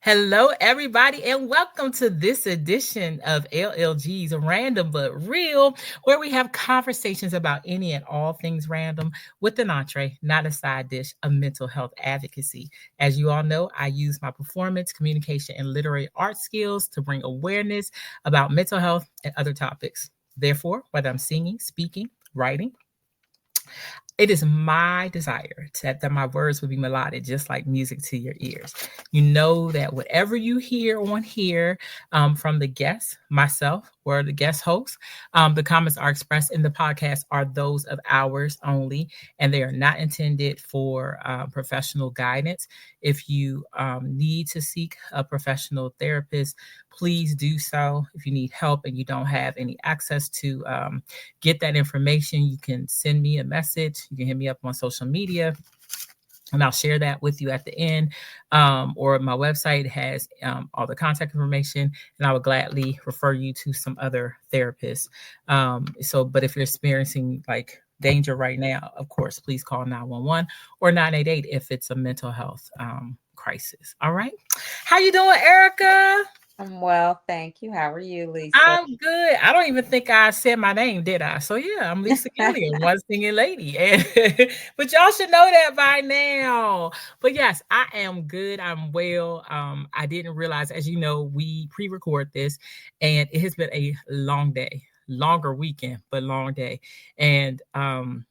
Hello, everybody, and welcome to this edition of LLG's Random But Real, where we have conversations about any and all things random with an entree, not a side dish, of mental health advocacy. As you all know, I use my performance, communication, and literary art skills to bring awareness about mental health and other topics. Therefore, whether I'm singing, speaking, writing, it is my desire that my words will be melodic, just like music to your ears. You know that whatever you hear on here from the guests, myself, or the guest host, the comments are expressed in the podcast are those of ours only, and they are not intended for professional guidance. If you need to seek a professional therapist, please do so. If you need help and you don't have any access to get that information, you can send me a message. You can hit me up on social media, and I'll share that with you at the end. Or my website has all the contact information, and I would gladly refer you to some other therapists. But if you're experiencing like danger right now, of course, please call 911 or 988 if it's a mental health crisis. All right. How you doing, Erica? I'm well, thank you. How are you, Lisa? I'm good. I don't even think I said my name, did I? So yeah, I'm Lisa Gillian, one singing lady. And but y'all should know that by now. But yes, I am good. I'm well. I didn't realize, as you know, we pre-record this, and it has been a long day, longer weekend, but long day. And I'm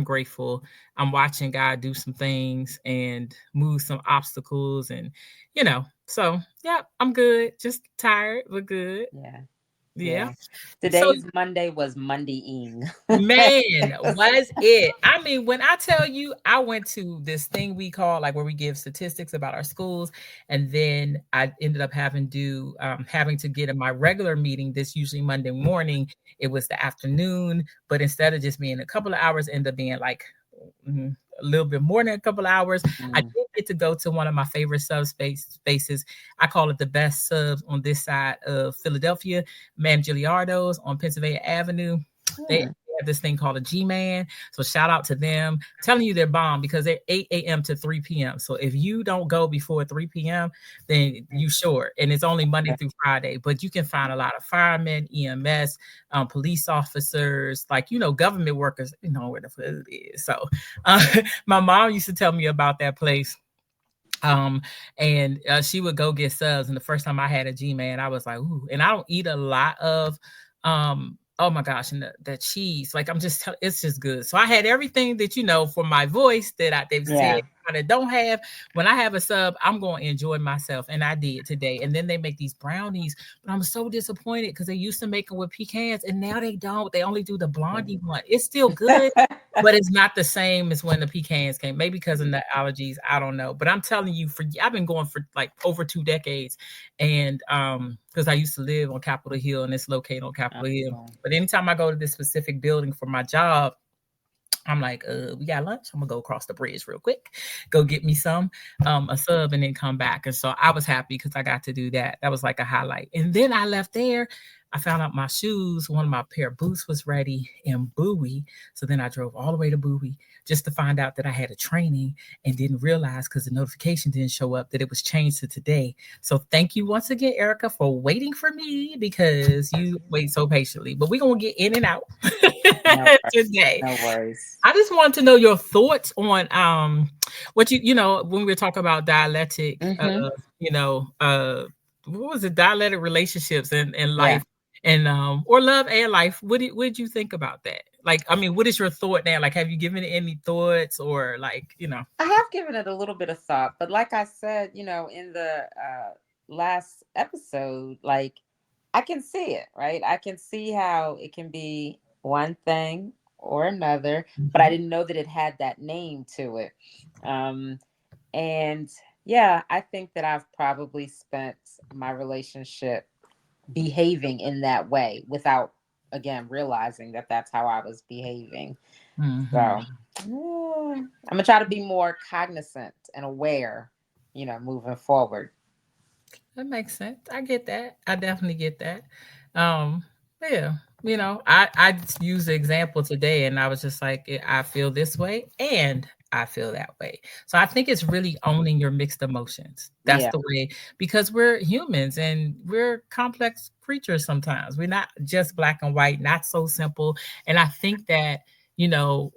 grateful. I'm watching God do some things and move some obstacles so yeah, I'm good. Just tired, but good. Yeah, Yeah. yeah. So Today's Monday was Monday-ing. man, was it? I mean, when I tell you I went to this thing we call like where we give statistics about our schools, and then I ended up having to get in my regular meeting this usually Monday morning. It was the afternoon, but instead of just being a couple of hours, ended up being like a little bit more than a couple of hours. I Mm. did get to go to one of my favorite spaces. I call it the best subs on this side of Philadelphia, Man Giliardo's on Pennsylvania Avenue. They Mm. have this thing called a G-Man. So shout out to them. I'm telling you they're bomb because they're 8 a.m. to 3 p.m. So if you don't go before 3 p.m., then you short. And it's only Monday through Friday. But you can find a lot of firemen, EMS, police officers, government workers, where the fuck it is. So uh, my mom used to tell me about that place. And she would go get subs. And the first time I had a G-Man, I was like, ooh. And I don't eat a lot of oh my gosh, and the cheese. Like it's just good. So I had everything that for my voice that they've said Yeah. I don't have. When I have a sub, I'm going to enjoy myself, and I did today. And then they make these brownies, but I'm so disappointed because they used to make them with pecans, and now they don't. They only do the blondie one. It's still good, but it's not the same as when the pecans came. Maybe because of the allergies, I don't know. But I'm telling you, I've been going for like over 2 decades, and because I used to live on Capitol Hill, and it's located on Capitol Hill. Okay. But anytime I go to this specific building for my job, I'm like, we got lunch. I'm gonna go across the bridge real quick, go get me a sub, and then come back. And so I was happy because I got to do that. That was like a highlight. And then I left there. I found out my shoes, one of my pair of boots was ready in Bowie. So then I drove all the way to Bowie just to find out that I had a training and didn't realize because the notification didn't show up that it was changed to today. So thank you once again, Erica, for waiting for me because you wait so patiently. But we're gonna get in and out No worries. today. No worries. I just wanted to know your thoughts on what when we were talking about dialectic Mm-hmm. what was it, dialectic relationships and Yeah. life and or love and life. What did you think about that? Like, I mean, what is your thought now? Like, have you given it any thoughts or I have given it a little bit of thought, but like I said, in the last episode, like I can see it, right? I can see how it can be one thing or another, but I Mhm. didn't know that it had that name to it. Um, and yeah, I think that I've probably spent my relationship behaving in that way without, again, realizing that that's how I was behaving. So Mhm. I'm gonna try to be more cognizant and aware, moving forward. That makes sense. I get that. I definitely get that. Um, yeah, I just used the example today, and I was just like, I feel this way, and I feel that way. So I think it's really owning your mixed emotions. That's Yeah. the way, because we're humans and we're complex creatures sometimes. We're not just black and white, not so simple. And I think that,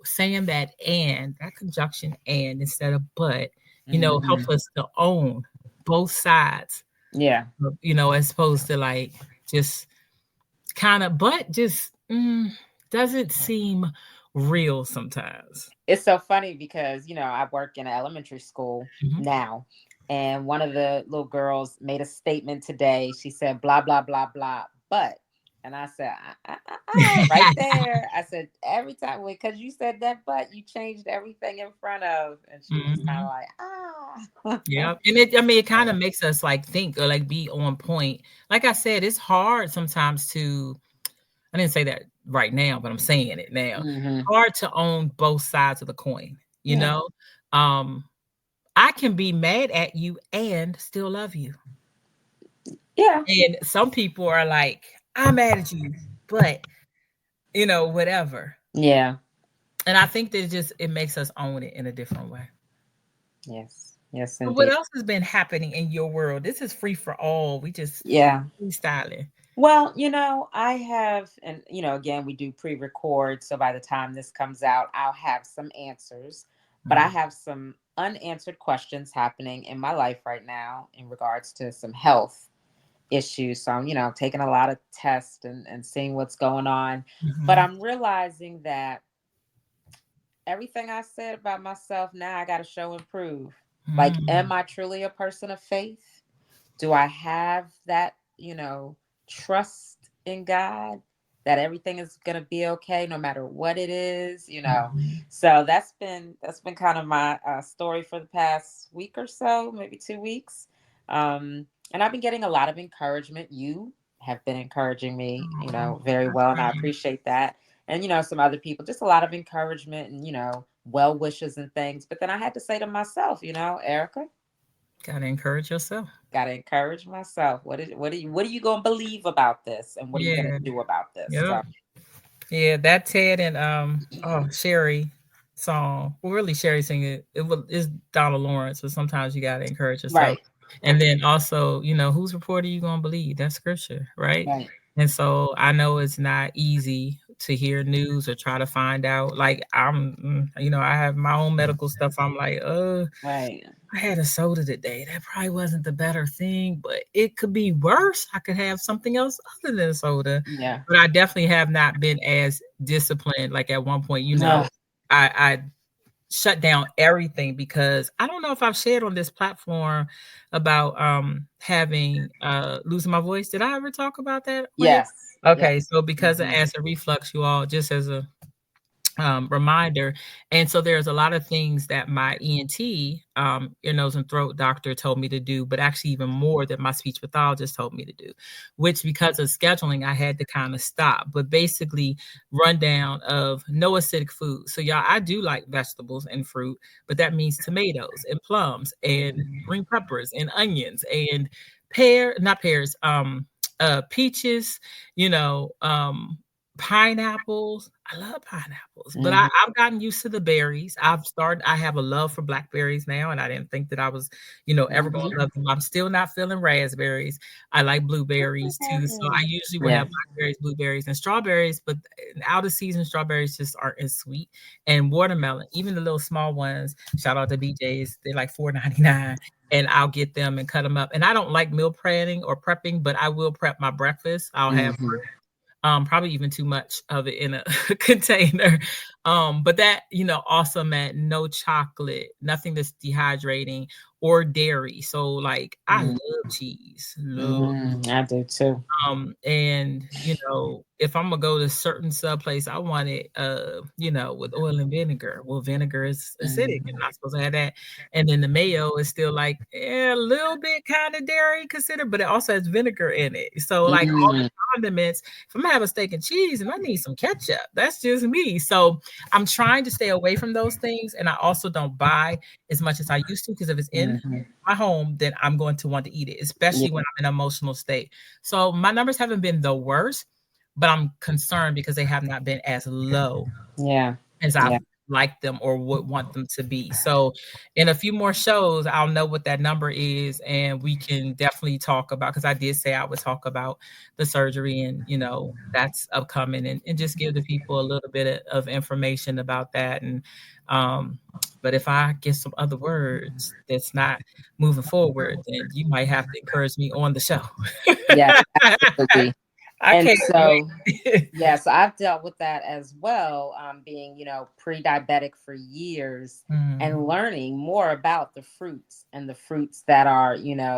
saying that and that conjunction and instead of but, help Hmm. us to own both sides, Yeah. as opposed to like just kind of, but just doesn't seem real sometimes. It's so funny because, I work in an elementary school Mhm. now, and one of the little girls made a statement today. She said, blah, blah, blah, blah, but. And I said, right there. I said, every time, because you said that, but you changed everything in front of. And she was kind of Mhm. like, ah. Yeah, and it kind So, of makes us like think or like be on point. Like I said, it's hard sometimes to. I didn't say that right now, but I'm saying it now. hmm. Hard to own both sides of the coin. You Yeah. know, um, I can be mad at you and still love you. Yeah. And some people are like, I'm mad at you, but whatever. Yeah. And I think that it makes us own it in a different way. Yes. Yes, But what indeed. else has been happening in your world? This is free for all. We just Yeah. freestyling. Well, I have, and again, we do pre-record, so by the time this comes out, I'll have some answers. But I Mm, have some unanswered questions happening in my life right now in regards to some health issues. So I'm, taking a lot of tests and seeing what's going on. But mhm, I'm realizing that everything I said about myself now, I got to show and prove. Like, mm, am I truly a person of faith? Do I have that, trust in God that everything is going to be okay no matter what it is? mhm. So that's been kind of my story for the past week or so, maybe 2 weeks. And I've been getting a lot of encouragement. You have been encouraging me, Aw, very I well, and I try. appreciate that. And some other people, just a lot of encouragement and well wishes and things. But then I had to say to myself, Erica, Gotta encourage yourself. gotta encourage myself. What are you gonna believe about this, and what are you gonna Yeah. do about this? Yep. So Yeah, that Ted and Sherry song. Well, really Sherry singing it's Donald Lawrence, but sometimes you gotta encourage yourself. right, And then also, whose report are you gonna believe? That's scripture, right? right, And so I know it's not easy to hear news or try to find out. Like I have my own medical stuff. I'm like, right. I had a soda today. That probably wasn't the better thing, but it could be worse. I could have something else other than soda. Yeah. But I definitely have not been as disciplined. Like at one point, Ugh. I shut down everything because I don't know if I've shared on this platform about having losing my voice. Did I ever talk about that on here? Yes. Yes. Okay, so because of Hmm. acid reflux, you all, just as a reminder. And so there's a lot of things that my ENT, ear, nose, and throat doctor told me to do, but actually even more that my speech pathologist told me to do, which because of scheduling, I had to kind of stop. But basically, rundown of no acidic food. So y'all, I do like vegetables and fruit, but that means tomatoes and plums and green peppers and onions and not pears, peaches, you know, pineapples. I love pineapples, but Hmm. I've gotten used to the berries. I have a love for blackberries now, and I didn't think that I was, ever gonna Hmm. love them. I'm still not feeling raspberries. I like blueberries too, so I usually will Yeah. have blackberries, blueberries, and strawberries, but out of season strawberries just aren't as sweet. And watermelon, even the little small ones, shout out to BJ's, they're like 4.99, and I'll get them and cut them up. And I don't like meal planning or prepping, but I will prep my breakfast. I'll have Hmm. probably even too much of it in a container. But that, also meant no chocolate, nothing that's dehydrating or dairy. So like I love cheese, love. I do too. And if I'm gonna go to certain sub place, I want it, with oil and vinegar. Well, vinegar is acidic. I'm Hmm. not supposed to have that. And then the mayo is still like a little bit kind of dairy considered, but it also has vinegar in it. So like all Hmm. the condiments, if I'm gonna have a steak and cheese and I need some ketchup, that's just me. So I'm trying to stay away from those things. And I also don't buy as much as I used to because if it's in Hmm. my home, then I'm going to want to eat it, especially when Yeah. I'm in an emotional state. So my numbers haven't been the worst, but I'm concerned because they have not been as low Yeah. as I Yeah. like them or would want them to be. So in a few more shows, I'll know what that number is and we can definitely talk about because I did say I would talk about the surgery and that's upcoming and just give the people a little bit of information about that. And but if I get some other words that's not moving forward, then you might have to encourage me on the show. Yeah, absolutely. I And can't so, wait. yeah, so I've dealt with that as well, being, pre-diabetic for years Mhm, and learning more about the fruits and the fruits that are,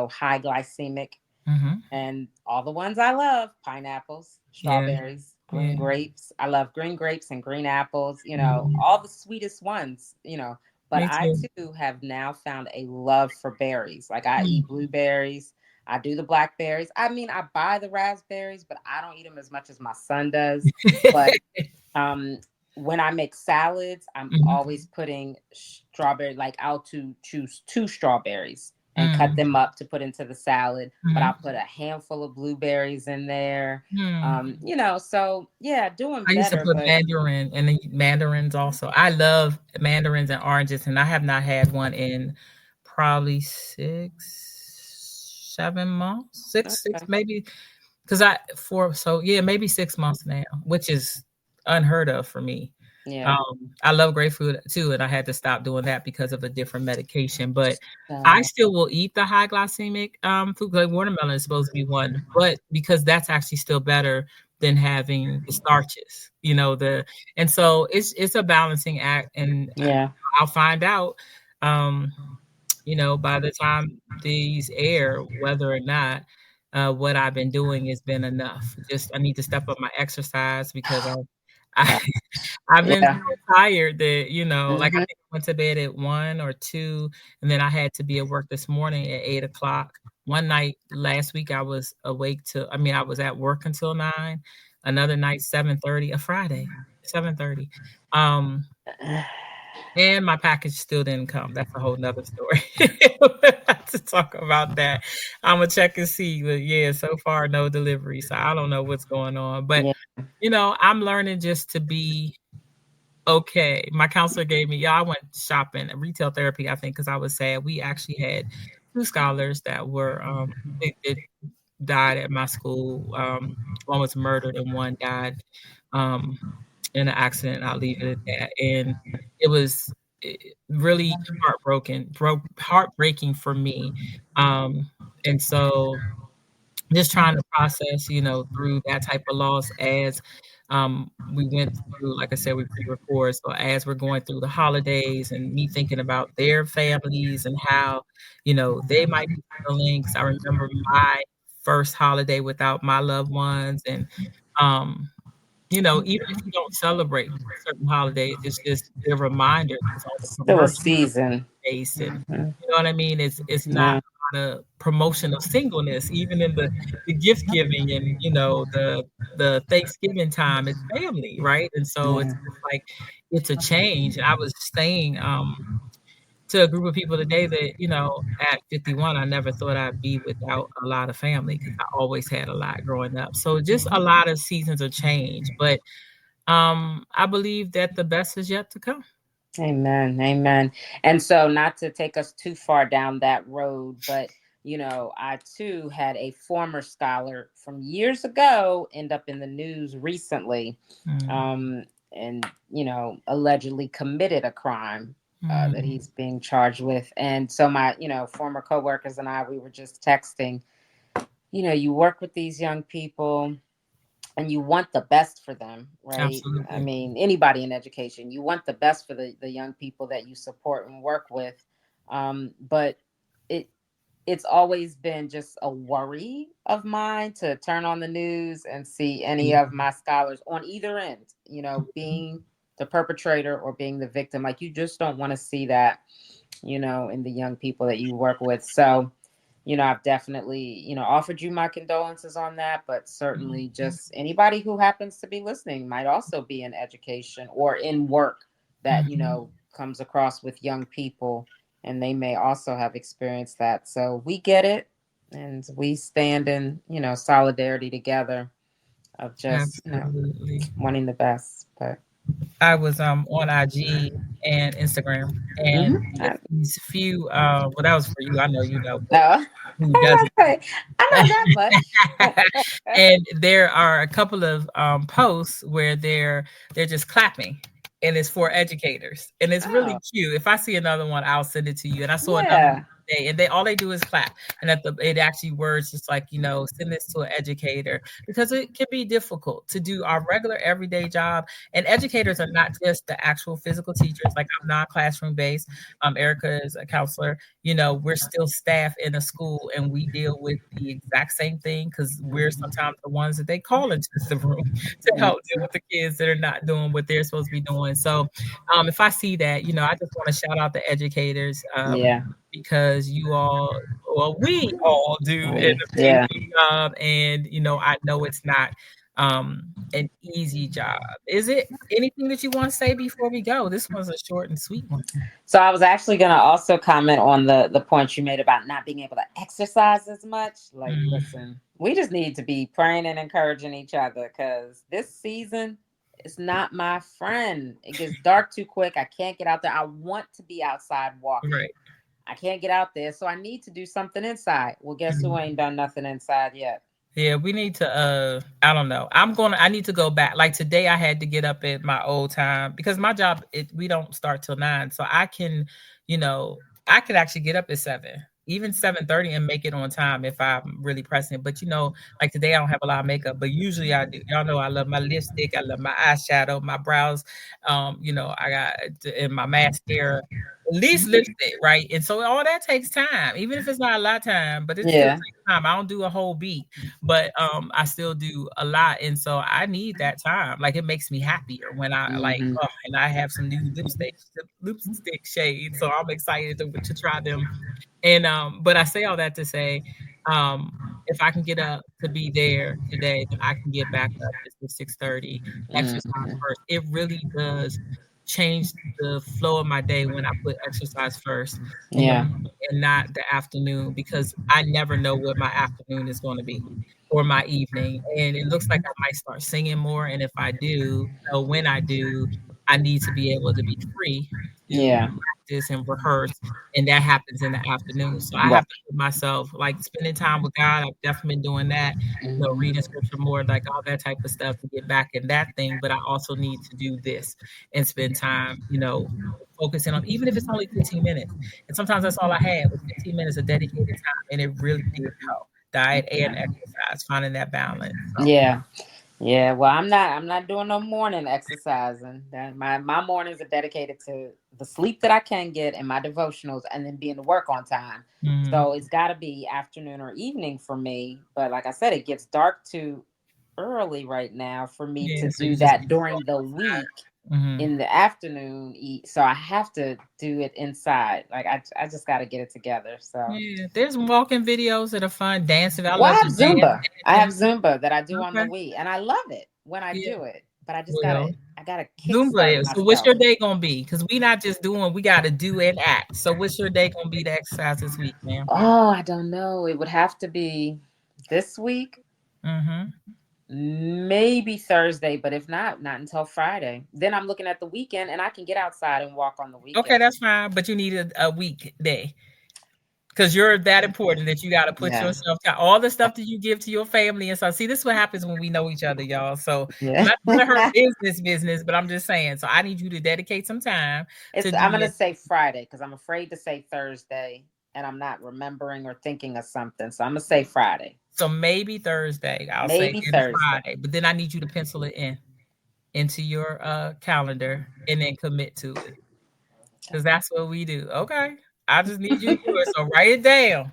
high glycemic, mhm. and all the ones I love: pineapples, Yeah, strawberries, green yeah. grapes. I love green grapes and green apples, Mhm. all the sweetest ones, But Me I too. too have now found a love for berries. Like I Mm. eat blueberries, I do the blackberries. I mean, I buy the raspberries, but I don't eat them as much as my son does. But um, when I make salads, I'm Mhm, always putting strawberry. Like I'll to choose two strawberries and cut mm, them up to put into the salad. But mhm, I'll put a handful of blueberries in there. mm. So yeah, doing I used to better. put But mandarin and then mandarins also. I love mandarins and oranges, and I have not had one in probably 6, 7 months. 6, okay, maybe. 'Cause I for so yeah, maybe 6 months now, which is unheard of for me. yeah. I love grapefruit too, and I had to stop doing that because of a different medication, but I So still will eat the high glycemic, food, like watermelon is supposed to be one, but because that's actually still better than having the starches, and so it's a balancing act, and yeah, I'll find out, um by the time these air, whether or not, what I've been doing has been enough. Just I need to step up my exercise because I uh, I've been yeah. so tired that, like I Hmm. think I went to bed at 1 or 2, and then I had to be at work this morning at 8 o'clock. One night last week, I was at work until 9. Another night, 7:30, a Friday, 7:30. Um, and my package still didn't come. That's a whole nother story. We'll have to talk about that. Imma check and see, but yeah, so far, no delivery, so I don't know what's going on, but, Yeah. I'm learning just to be okay. My counselor gave me I went shopping, retail therapy, I think, because I was sad. We actually had 2 scholars that were, they died at my school. One was murdered and one died, um, in an accident, I'll leave it at that, and it was, really heartbreaking for me, um, and so just trying to process, through that type of loss as, we went through like I said, we pre-record, so as we're going through the holidays and me thinking about their families and how, they might be feeling 'cause I remember my first holiday without my loved ones and, um, even if you don't celebrate certain holidays, it's just they're reminders 'cause all the Still a commercials season. based and Hmm. you know what I mean? It's not Yeah. the promotion of singleness, even in the gift giving and, the Thanksgiving time, it's family, right? And so it's Yeah. just like it's a change. And I was saying, to a group of people today that, at 51, I never thought I'd be without a lot of family because I always had a lot growing up. So just a lot of seasons of change. But I believe that the best is yet to come. Amen. Amen. And so, not to take us too far down that road, but I too had a former scholar from years ago end up in the news recently, Mm, um, and allegedly committed a crime that mm, he's being charged with. And so, my former coworkers and I, we were just texting. You work with these young people and you want the best for them, right? I absolutely. mean, anybody in education, you want the best for the young people that you support and work with. But it it's always been just a worry of mine to turn on the news and see any Yeah. of my scholars on either end, being the perpetrator or being the victim. Like, you just don't want to see that, in the young people that you work with. So, I've definitely, offered you my condolences on that, but certainly Mhm, just anybody who happens to be listening might also be in education or in work that, mhm. comes across with young people, and they may also have experienced that. So we get it, and we stand in, solidarity together of just, Absolutely. wanting the best. But I was on IG and Instagram, and Hmm. there's these few. Well, that was for you. I know you know, but No, who I doesn't? say I know that much. And there are a couple of posts where they're just clapping, and it's for educators, and it's really Oh, cute. If I see another one, I'll send it to you. And I saw another one yeah. today, and they all they do is clap, and at the it actually words just like send this to an educator because it can be difficult to do our regular everyday job. And educators are not just the actual physical teachers. Like I'm non-classroom based. Erica is a counselor. We're still staff in a school and we deal with the exact same thing because we're sometimes the ones that they call into the room to help deal with the kids that are not doing what they're supposed to be doing. So if I see that, I just want to shout out the educators Yeah. because you all, well, we all do an Yeah. amazing job. And, I know it's not an easy job. Is it anything that you want to say before we go? This one's a short and sweet one. So I was actually going to also comment on the point you made about not being able to exercise as much. Like, Mm, listen, we just need to be praying and encouraging each other because this season is not my friend. It gets dark too quick. I can't get out there. I want to be outside walking. right. I can't get out there, so I need to do something inside. Well, guess who Mhm. ain't done nothing inside yet? Yeah, we need to I don't know. I need to go back. Like today I had to get up at my old time because my job we don't start till 9. So you know, I could actually get up at 7, even 7:30 and make it on time if I'm really pressing. But like today I don't have a lot of makeup, but usually I do. Y'all know I love my lipstick, I love my eyeshadow, my brows, I got and my mascara, at least lipstick, right? And so all that takes time, even if it's not a lot of time, but it still Yeah. takes time. I don't do a whole beat, but I still do a lot, and so I need that time. Like it makes me happier when I like, Hmm. oh, and I have some new lipstick shades, so I'm excited to try them. And but I say all that to say, um, if I can get up to be there today, then I can get back up at 6:30, exercise Hmm. first. It really does change the flow of my day when I put exercise first in the Yeah. morning and not the afternoon because I never know what my afternoon is going to be or my evening. And it looks like I might start singing more. And if I do, when I do, I need to be able to be free to Yeah. practice and rehearse, and that happens in the afternoon. So I Right. have to put myself like spending time with God. I've definitely been doing that, reading Hmm. scripture more, like all that type of stuff to get back in that thing. But I also need to do this and spend time, focusing on, even if it's only 15 minutes. And sometimes that's all I had was 15 minutes of dedicated time, and it really did help. Diet and exercise, finding that balance. So, Yeah. Yeah, well, I'm not doing no morning exercising. My mornings are dedicated to the sleep that I can get and my devotionals and then being to work on time. mhm. So it's got to be afternoon or evening for me. But like I said, it gets dark too early right now for me Yeah, to so do you just that need to go during the week mhm. in the afternoon. So I have to do it inside. Like I just got to get it together. So Yeah, there's walking videos that are fun, dancing. I well, I love have to dance, Zumba. I have dancing. Zumba that I do on the Okay. Wii, and I love it when I Yeah. do it. But I just Well, I gotta kickstart Zumba is. So what's myself. your day gonna be? Because we not just doing, we gotta do and act. So what's your day gonna be to exercise this week, ma'am? Oh, I don't know. It would have to be this week, Mhm. maybe Thursday, but if not, not until Friday. Then I'm looking at the weekend, and I can get outside and walk on the Okay, weekend. that's fine, but you need a weekday. Because you're that important that you got to put Yeah, yourself to all the stuff that you give to your family and so see this is what happens when we know each other, y'all. So I'm yeah. not trying to hurt business, but I'm just saying. So I need you to dedicate some time to It's do I'm gonna your say Friday because I'm afraid to say Thursday, and I'm not remembering or thinking of something. So I'm gonna say Friday, so maybe Thursday, I'll say maybe then Thursday. Friday, but then I need you to pencil it into your calendar and then commit to it because that's what we do. Okay. I just need you to do it. So write it down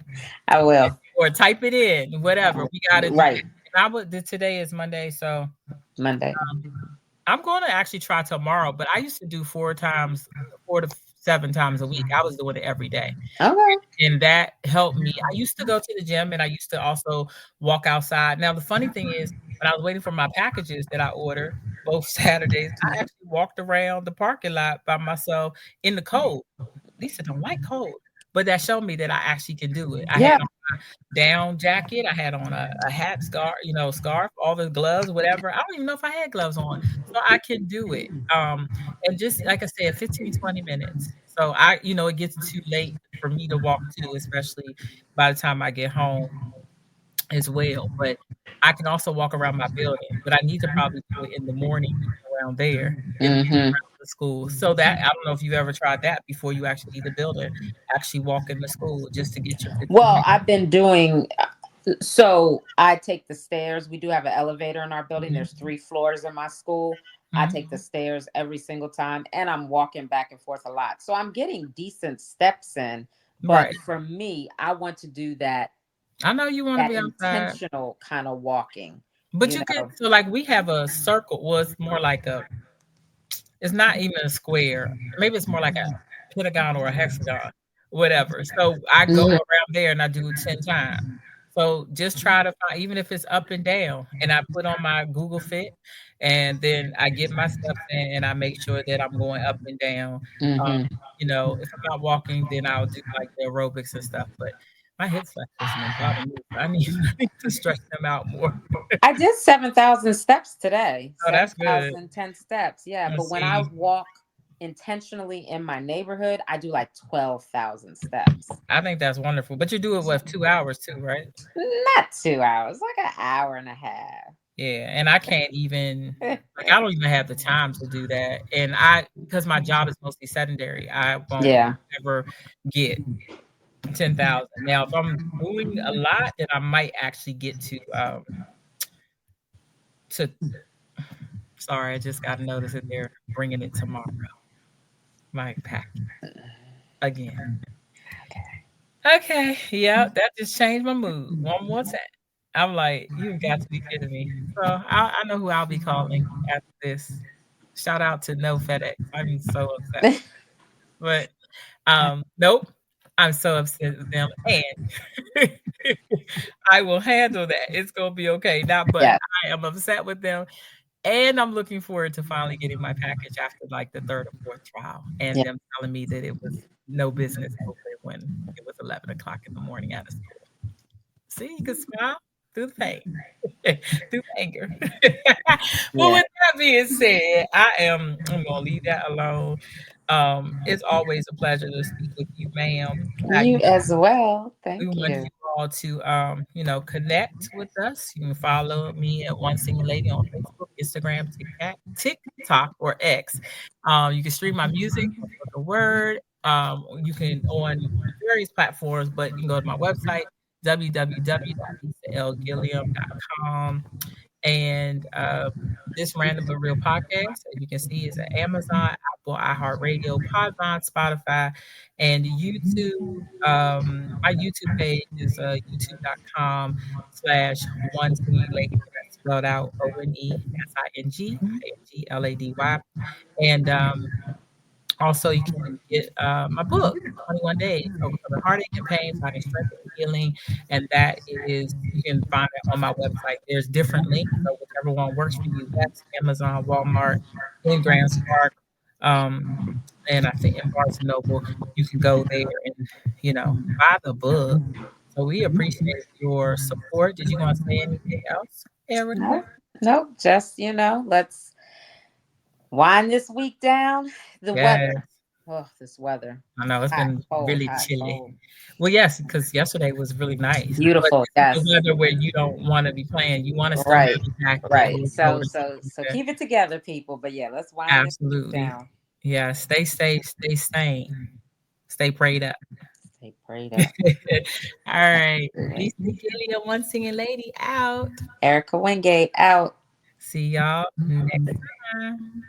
I will. or type it in, whatever. We got to do Right, that. And I would, today is Monday. So Monday. I'm going to actually try tomorrow, but I used to do 4 to 7 times a week. I was doing it every day. Okay. And that helped me. I used to go to the gym and I used to also walk outside. Now, the funny thing is, when I was waiting for my packages that I ordered both Saturdays, I actually walked around the parking lot by myself in the cold. Lisa don't like cold, but that showed me that I actually can do it. I had Yeah. on down jacket. I had on a hat, scarf, scarf, all the gloves, whatever. I don't even know if I had gloves on, so I can do it. And just like I said, 15, 20 minutes. So it gets too late for me to walk too, especially by the time I get home as well. But I can also walk around my building, but I need to probably do it in the morning around there and Hmm. around the school. So that I don't know if you ever tried that before you actually leave the building, actually walk in the school just to get your 15 Well, minutes. I've been doing so I take the stairs. We do have an elevator in our building. Mhm, There's 3 floors in my school. I mhm. take the stairs every single time, and I'm walking back and forth a lot. So I'm getting decent steps in. But Right. for me, I want to do that I know you wanna be outside, intentional kind of walking, but you you could know. so, like, we have a circle well, it's more like a it's not even a square. Maybe it's more like a pentagon or a hexagon, whatever. So I go Mhm. around there and I do 10 times. So just try to find, even if it's up and down, and I put on my Google Fit, and then I get my steps in, and I make sure that I'm going up and down. Um, Mhm. if I'm not walking, then I'll do like the aerobics and stuff. But my hip flexors been bothering me. So I need, I need to stretch them out more. I did 7,000 steps today. Oh, that's good. 7,010 steps. Yeah. But Let's when I see. walk intentionally in my neighborhood, I do like 12,000 steps. I think that's wonderful. But you do it with 2 hours too, right? Not 2 hours, like an hour and a half. Yeah, and I can't even like, I don't even have the time to do that, and I because my job is mostly sedentary, I won't Yeah. ever get 10,000. Now, if I'm doing a lot, then I might actually get to sorry, I just got a notice that they're bringing it tomorrow, my package again. Okay, yeah, that just changed my mood one more time. I'm like, "You've got to be kidding me." So, I know who I'll be calling after this. Shout out to No FedEx. I'm so upset. But, nope, I'm so upset with them, and I will handle that. It's gonna be okay. Now, but Yeah. I am upset with them, and I'm looking forward to finally getting my package after, like, the 3rd or 4th trial, and Yeah. them telling me that it was no business open when it was 11 o'clock in the morning out of school. See, you can smile through the pain, through the anger. Well, Yeah. with that being said, I'm gonna leave that alone. It's always a pleasure to speak with you, ma'am. You as well. We Thank want you. you all to, connect with us. You can follow me at One Single Lady on Facebook, Instagram, TikTok, or X. You can stream my music on Spoken Word. You can on various platforms, but you can go to my website, www.lisalgilliam.com. And this Random but Real podcast, as you can see, is at Amazon, Apple, iHeartRadio, Podvine, Spotify, and YouTube. My YouTube page is youtube.com/ one singing lady. That's spelled out ONESINGINGLADY. And also, you can get my book, 21 Days, Overcoming Heartache and Pain, Finding Strength and Healing. And that is, you can find it on my website. There's different links, so whichever one works for you best, Amazon, Walmart, in Grand Spark, um, and I think in Barnes& and Noble, you can go there and, buy the book. So we appreciate your support. Did you want to say anything else, Erica? No, no, just, let's wind this week down. The weather. Yes. Oh, this weather. I know it's Hot, been cold, really hot, chilly. cold. Well, yes, because yesterday was really nice, but Beautiful. this is the Yes. weather where you don't wanna be playing. You wanna still Right. have a jacket Right. or a coat So or so something so like that. keep it together, people. But yeah, let's wind this week Absolutely. down. Yeah, stay safe, stay sane, stay prayed up. Stay prayed up. Alright. Absolutely. Lisa Gilliam, One Singing Lady out. Erica Wingate out. See y'all next time.